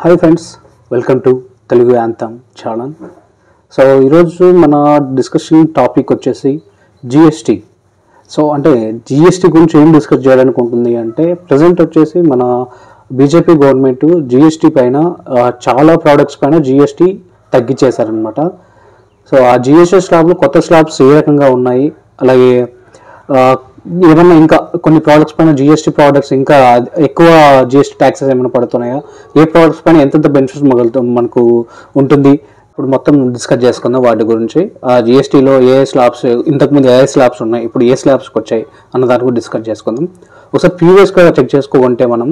Hi friends, welcome to Telugu anthem channel. So ఈరోజు మన discussion topic వచ్చేసి జిఎస్టీ. సో అంటే జిఎస్టీ గురించి ఏం డిస్కస్ చేయడానికి ఉంటుంది అంటే, ప్రజెంట్ వచ్చేసి మన బీజేపీ గవర్నమెంట్ జిఎస్టీ పైన చాలా ప్రోడక్ట్స్ పైన జిఎస్టీ తగ్గించేశారనమాట. సో ఆ జిఎస్టీ స్లాబ్లో కొత్త స్లాబ్స్ ఏ రకంగా ఉన్నాయి, అలాగే ఏమన్నా ఇంకా కొన్ని ప్రోడక్ట్స్ పైన జిఎస్టీ ప్రోడక్ట్స్ ఇంకా ఎక్కువ జిఎస్టీ ట్యాక్సెస్ ఏమైనా పడుతున్నాయా, ఏ ప్రోడక్ట్స్ పైన ఎంతెంత బెనిఫిట్స్ మనకు ఉంటుంది, ఇప్పుడు మొత్తం డిస్కస్ చేసుకుందాం వాటి గురించి. ఆ జిఎస్టీలో ఏ స్లాబ్స్, ఇంతకుముందు ఏ స్లాబ్స్ ఉన్నాయి, ఇప్పుడు ఏ స్లాబ్స్కి వచ్చాయి అన్న దాని గురించి డిస్కస్ చేసుకుందాం. ఒకసారి ప్రీవియస్గా చెక్ చేసుకోకుంటే మనం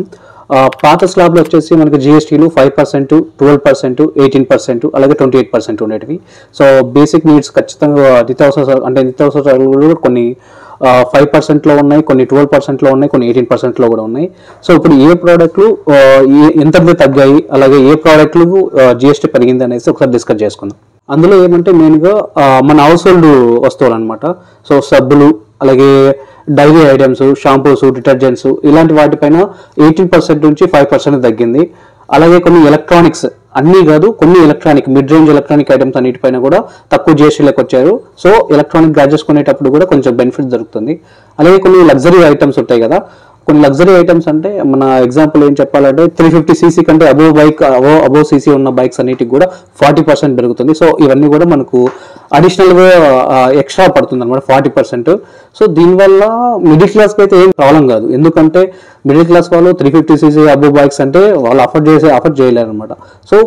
పాత స్లాబ్లో వచ్చేసి మనకి జిఎస్టీలు 5%, 12%, 18%, అలాగే 28% ఉండేటివి. సో బేసిక్ నీడ్స్ ఖచ్చితంగా నిత్యావసర సరుకులు కొన్ని 5%లో ఉన్నాయి, కొన్ని 12%లో ఉన్నాయి, కొన్ని 18%లో కూడా ఉన్నాయి. సో ఇప్పుడు ఏ ప్రోడక్ట్లు ఎంత తగ్గాయి, అలాగే ఏ ప్రోడక్ట్లు జిఎస్టీ పెరిగింది అనేసి ఒకసారి డిస్కస్ చేసుకుందాం. అందులో ఏమంటే మెయిన్గా మన హౌస్ హోల్డ్ వస్తువులు అనమాట. సో సబ్బులు, అలాగే డైలీ ఐటమ్స్, షాంపూస్, డిటర్జెంట్స్, ఇలాంటి వాటిపైన 18% నుంచి 5% తగ్గింది. అలాగే కొన్ని ఎలక్ట్రానిక్స్, అన్నీ కాదు, కొన్ని మిడ్ రేంజ్ ఎలక్ట్రానిక్ ఐటమ్స్ అన్నిటిపైన కూడా తక్కువ జిఎస్టీలోకి వచ్చారు. సో ఎలక్ట్రానిక్ గ్యాడ్జెట్స్ కొనేటప్పుడు కూడా కొంచెం బెనిఫిట్ దొరుకుతుంది. అలాగే కొన్ని లగ్జరీ ఐటమ్స్ ఉంటాయి కదా, కొన్ని లగ్జరీ ఐటమ్స్ అంటే మన ఎగ్జాంపుల్ ఏం చెప్పాలంటే 350cc కంటే అబోవ్ సీసీ ఉన్న బైక్స్ అన్నిటికి కూడా 40% పెరుగుతుంది. సో ఇవన్నీ కూడా మనకు అడిషనల్గా ఎక్స్ట్రా పడుతుంది అనమాట, 40%. సో దీనివల్ల మిడిల్ క్లాస్కి అయితే ఏం ప్రాబ్లం కాదు, ఎందుకంటే మిడిల్ క్లాస్ వాళ్ళు 350cc అబోవ్ బైక్స్ అంటే వాళ్ళు అఫోర్డ్ చేయలేరు అనమాట. సో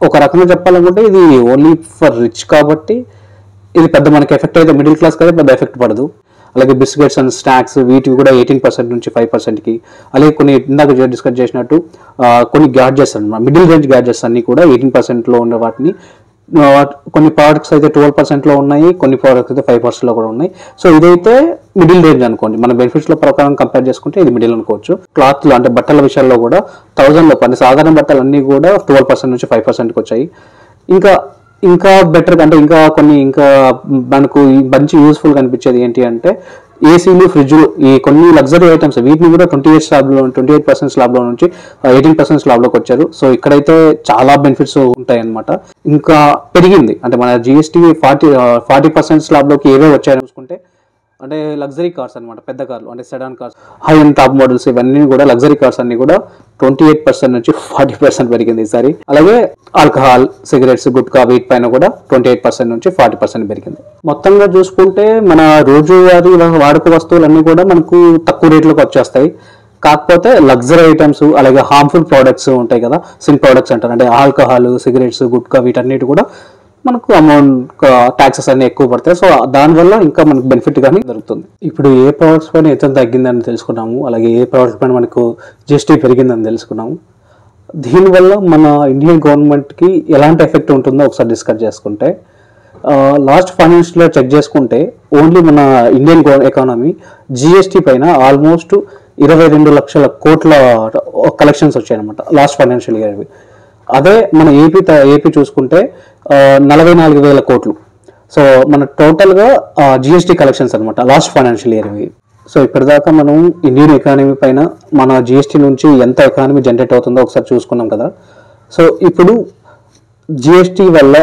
ఒక రకంగా చెప్పాలనుకుంటే ఇది ఓన్లీ ఫర్ రిచ్ కాబట్టి ఇది పెద్ద మనకి ఎఫెక్ట్ అయితే, మిడిల్ క్లాస్ అయితే పెద్ద ఎఫెక్ట్ పడదు. అలాగే బిస్కెట్స్ అండ్ స్నాక్స్ వీటివి కూడా 18% నుంచి 5%కి. అలాగే కొన్ని ఇందాక డిస్కస్ చేసినట్టు కొన్ని గ్యాడ్జెట్స్ అనమాట, మిడిల్ రేంజ్ గ్యాడ్జెట్స్ అన్ని కూడా 18%లో ఉన్న వాటిని, కొన్ని ప్రోడక్ట్స్ అయితే 12%లో ఉన్నాయి, కొన్ని ప్రోడక్ట్స్ అయితే 5%లో కూడా ఉన్నాయి. సో ఇదైతే మిడిల్ రేంజ్ అనుకోండి, మన బెనిఫిట్స్లో ప్రకారం కంపేర్ చేసుకుంటే ఇది మిడిల్ అనుకోవచ్చు. క్లాత్లు అంటే బట్టల విషయాల్లో కూడా 1000లో సాధారణ బట్టలు అన్నీ కూడా 12% నుంచి 5%కి వచ్చాయి. ఇంకా బెటర్ అంటే ఇంకా మనకు మంచి యూస్ఫుల్ కనిపించేది ఏంటి అంటే ఏసీలు, ఫ్రిడ్జ్లు, ఈ కొన్ని లగ్జరీ ఐటమ్స్ వీటిని కూడా 28% స్లాబ్లో నుంచి 18% స్లాబ్లోకి వచ్చారు. సో ఇక్కడైతే చాలా బెనిఫిట్స్ ఉంటాయి అన్నమాట. ఇంకా పెరిగింది అంటే మన జిఎస్టీ 40% స్లాబ్లోకి ఏవే వచ్చాయని చూసుకుంటే, అంటే లగ్జరీ కార్స్ అనమాట, పెద్ద కార్లు అంటే sedan cars, high and top models, ఇవన్నీ కూడా లగ్జరీ కార్స్ అన్ని కూడా 28% నుంచి 40% పెరిగింది ఈసారి. అలాగే ఆల్కహాల్, సిగరెట్స్, గుట్కా వీటిపైన కూడా 28% నుంచి 40% పెరిగింది. మొత్తంగా చూసుకుంటే మన రోజువారీ వాడుక వస్తువులన్నీ కూడా మనకు తక్కువ రేట్లోకి వచ్చేస్తాయి. కాకపోతే లగ్జరీ ఐటమ్స్, అలాగే హార్మ్ఫుల్ ప్రోడక్ట్స్ ఉంటాయి కదా, సిన్ ప్రోడక్ట్స్ అంటారు, అంటే ఆల్కహాల్, సిగరెట్స్, గుట్కా వీటన్నిటి కూడా మనకు అమౌంట్ ట్యాక్సెస్ అన్ని ఎక్కువ పడతాయి. సో దానివల్ల ఇంకా మనకు బెనిఫిట్ కానీ దొరుకుతుంది. ఇప్పుడు ఏ ప్రోడక్ట్స్ పైన ఎంత తగ్గిందని తెలుసుకున్నాము, అలాగే ఏ ప్రోడక్ట్స్ పైన మనకు జిఎస్టీ పెరిగిందని తెలుసుకున్నాము. దీనివల్ల మన ఇండియన్ గవర్నమెంట్కి ఎలాంటి ఎఫెక్ట్ ఉంటుందో ఒకసారి డిస్కస్ చేసుకుంటే, లాస్ట్ ఫైనాన్షియల్ ఇయర్ చెక్ చేసుకుంటే ఓన్లీ మన ఇండియన్ ఎకానమీ జిఎస్టీ పైన ఆల్మోస్ట్ 22 లక్షల కోట్ల కలెక్షన్స్ వచ్చాయన్నమాట లాస్ట్ ఫైనాన్షియల్ ఇయర్వి. అదే మన ఏపీ చూసుకుంటే 44,000 కోట్లు. సో మన టోటల్గా జిఎస్టీ కలెక్షన్స్ అనమాట లాస్ట్ ఫైనాన్షియల్ ఇయర్వి. సో ఇప్పటిదాకా మనం ఇండియన్ ఎకానమీ పైన మన జిఎస్టీ నుంచి ఎంత ఎకానమీ జనరేట్ అవుతుందో ఒకసారి చూసుకున్నాం కదా. సో ఇప్పుడు జిఎస్టీ వల్ల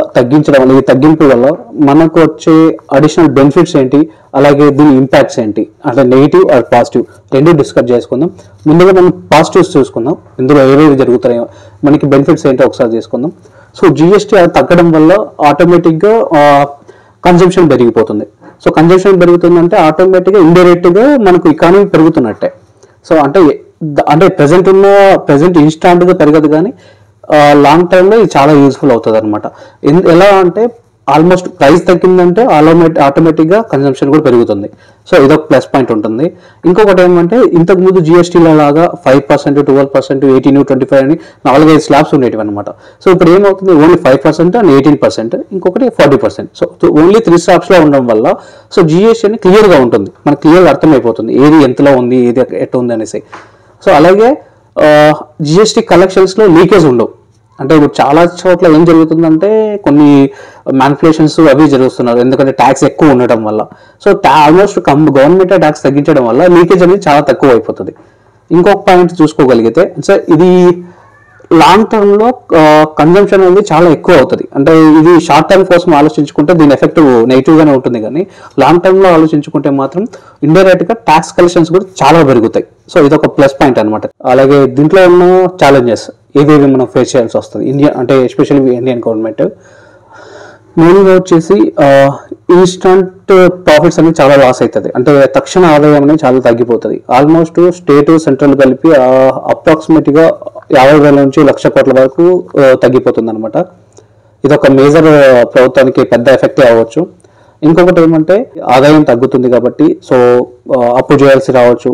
ఈ తగ్గింపు వల్ల మనకు వచ్చే అడిషనల్ బెనిఫిట్స్ ఏంటి, అలాగే దీని ఇంపాక్ట్స్ ఏంటి, అంటే నెగిటివ్ ఆర్ పాజిటివ్ రెండు డిస్కస్ చేసుకుందాం. ముందుగా మనం పాజిటివ్స్ చూసుకుందాం, ఇందులో ఏవేవి జరుగుతాయో, మనకి బెనిఫిట్స్ ఏంటో ఒకసారి చేసుకుందాం. సో జిఎస్టీ తగ్గడం వల్ల ఆటోమేటిక్గా కన్జంప్షన్ పెరిగిపోతుంది. సో కన్జంప్షన్ పెరుగుతుందంటే ఆటోమేటిక్గా ఇండైరెక్ట్గా మనకు ఎకానమీ పెరుగుతున్నట్టే. సో అంటే ప్రజెంట్ ఇన్స్టాంట్గా పెరగదు, కానీ లాంగ్ టర్మ్లో ఇది చాలా యూస్ఫుల్ అవుతుంది అనమాట. ఎలా అంటే ఆల్మోస్ట్ ప్రైస్ తగ్గిందంటే ఆటోమేటిక్గా కన్జంప్షన్ కూడా పెరుగుతుంది. సో ఇదొక ప్లస్ పాయింట్ ఉంటుంది. ఇంకొకటి ఏమంటే ఇంతకుముందు జిఎస్టీలో లాగా 5%, 12%, 18, 25 అని 4-5 స్లాబ్స్ ఉండేటివి అనమాట. సో ఇప్పుడు ఏమవుతుంది, ఓన్లీ 5% అండ్ 18%, ఇంకొకటి 40%. సో ఓన్లీ 3 స్లాబ్స్లో ఉండడం వల్ల సో జిఎస్టీ అని క్లియర్గా ఉంటుంది, మనకు క్లియర్గా అర్థమైపోతుంది ఏది ఎంతలో ఉంది, ఏది ఎట్లా ఉంది అనేసి. సో అలాగే జిఎస్టీ కలెక్షన్స్లో లీకేజ్ ఉండవు. అంటే ఇప్పుడు చాలా చోట్ల ఏం జరుగుతుందంటే కొన్ని మ్యానిపులేషన్స్ అవి జరుగుతున్నారు, ఎందుకంటే ట్యాక్స్ ఎక్కువ ఉండటం వల్ల. సో ఆల్మోస్ట్ గవర్నమెంట్ ట్యాక్స్ తగ్గించడం వల్ల లీకేజ్ అనేది చాలా తక్కువ అయిపోతుంది. ఇంకొక పాయింట్ చూసుకోగలిగితే, సో ఇది లాంగ్ టర్మ్ లో కన్జంప్షన్ అనేది చాలా ఎక్కువ అవుతుంది. అంటే ఇది షార్ట్ టర్మ్ కోసం ఆలోచించుకుంటే దీని ఎఫెక్ట్ నెగిటివ్ గానే ఉంటుంది, కానీ లాంగ్ టర్మ్ లో ఆలోచించుకుంటే మాత్రం ఇండైరెక్ట్ గా ట్యాక్స్ కలెక్షన్స్ కూడా చాలా పెరుగుతాయి. సో ఇది ఒక ప్లస్ పాయింట్ అనమాట. అలాగే దీంట్లో ఉన్న ఛాలెంజెస్ ఏవేవి మనం ఫేస్ చేయాల్సి వస్తుంది ఇండియా అంటే ఎస్పెషల్లీ ఇండియన్ గవర్నమెంట్. మెయిన్గా వచ్చేసి ఇన్స్టంట్ ప్రాఫిట్స్ అనేది చాలా లాస్ అవుతుంది. అంటే తక్షణ ఆదాయం అనేది చాలా తగ్గిపోతుంది. ఆల్మోస్ట్ స్టేట్ సెంట్రల్ కలిపి అప్రాక్సిమేట్గా 50,000 నుంచి 1,00,000 కోట్ల వరకు తగ్గిపోతుంది అనమాట. ఇది ఒక మేజర్ ప్రభుత్వానికి పెద్ద ఎఫెక్టే అవ్వచ్చు. ఇంకొకటి ఏమంటే ఆదాయం తగ్గుతుంది కాబట్టి సో అప్పు చేయాల్సి రావచ్చు.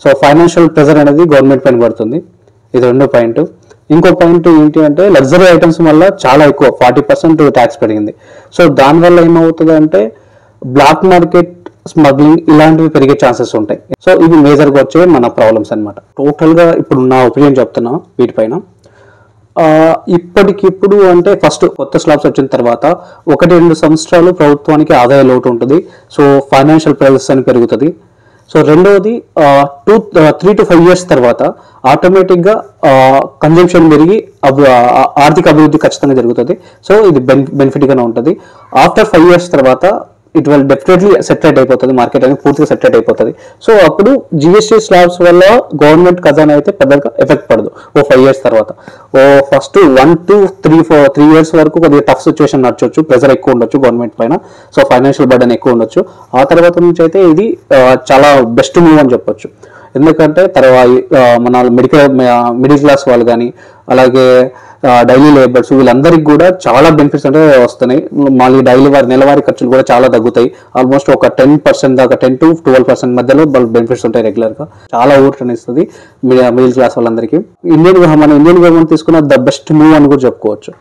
సో ఫైనాన్షియల్ ప్రెజర్ అనేది గవర్నమెంట్ పైన పడుతుంది. ఇది రెండో పాయింట్. ఇంకో పాయింట్ ఏంటి అంటే లగ్జరీ ఐటమ్స్ వల్ల చాలా ఎక్కువ 40% ట్యాక్స్ పెరిగింది. సో దానివల్ల ఏమవుతుంది అంటే బ్లాక్ మార్కెట్ స్మగ్లింగ్ ఇలాంటివి పెరిగే ఛాన్సెస్ ఉంటాయి. సో ఇవి మేజర్గా వచ్చే మన ప్రాబ్లమ్స్ అనమాట. టోటల్గా ఇప్పుడు నా ఒపీనియన్ చెప్తున్నా వీటిపైన. ఇప్పటికిప్పుడు అంటే ఫస్ట్ కొత్త స్లాబ్స్ వచ్చిన తర్వాత 1-2 సంవత్సరాలు ప్రభుత్వానికి ఆదాయ లోటు ఉంటుంది. సో ఫైనాన్షియల్ ప్రైజెస్ అని పెరుగుతుంది. సో రెండవది 3 to 5 years తర్వాత ఆటోమేటిక్గా కన్జంప్షన్ పెరిగి ఆర్థిక అభివృద్ధి ఖచ్చితంగా జరుగుతుంది. సో ఇది బెనిఫిట్గానే ఉంటుంది. ఆఫ్టర్ 5 years తర్వాత ఇట్ విల్ డెఫినెట్లీ సెటిల్ అయిపోతుంది, మార్కెట్ అనేది పూర్తిగా సెటిల్ అయిపోతుంది. సో అప్పుడు జిఎస్టీ స్లాబ్స్ వల్ల గవర్నమెంట్ ఖజానా అయితే పెద్దగా ఎఫెక్ట్ పడదు. 5 years తర్వాత ఫస్ట్ 1 to 3 years వరకు కొద్దిగా టఫ్ సిచ్యువేషన్ నడచవచ్చు, ప్రెజర్ ఎక్కువ ఉండొచ్చు గవర్నమెంట్ పైన. సో ఫైనాన్షియల్ బర్డెన్ ఎక్కువ ఉండొచ్చు. ఆ తర్వాత నుంచి అయితే ఇది చాలా బెస్ట్ మూవ్ అని చెప్పొచ్చు. ఎందుకంటే తర్వాత మన మిడిల్ క్లాస్ వాళ్ళు కానీ అలాగే డైలీ లేబర్స్ వీళ్ళందరికీ కూడా చాలా బెనిఫిట్స్ అంటే వస్తున్నాయి. మళ్ళీ నెలవారీ ఖర్చులు కూడా చాలా తగ్గుతాయి. ఆల్మోస్ట్ ఒక 10% దాకా 10 to 12% మధ్యలో బెనిఫిట్స్ ఉంటాయి రెగ్యులర్గా. చాలా ఊరటనిస్తుంది మిడిల్ క్లాస్ వాళ్ళందరికీ. మన ఇండియన్ గవర్నమెంట్ తీసుకున్న ద బెస్ట్ మూవ్ అని కూడా చెప్పుకోవచ్చు.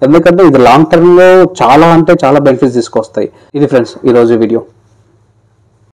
ఎందుకంటే ఇది లాంగ్ టర్మ్ లో చాలా అంటే చాలా బెనిఫిట్స్ తీసుకొస్తాయి. ఇది ఫ్రెండ్స్ ఈరోజు వీడియో.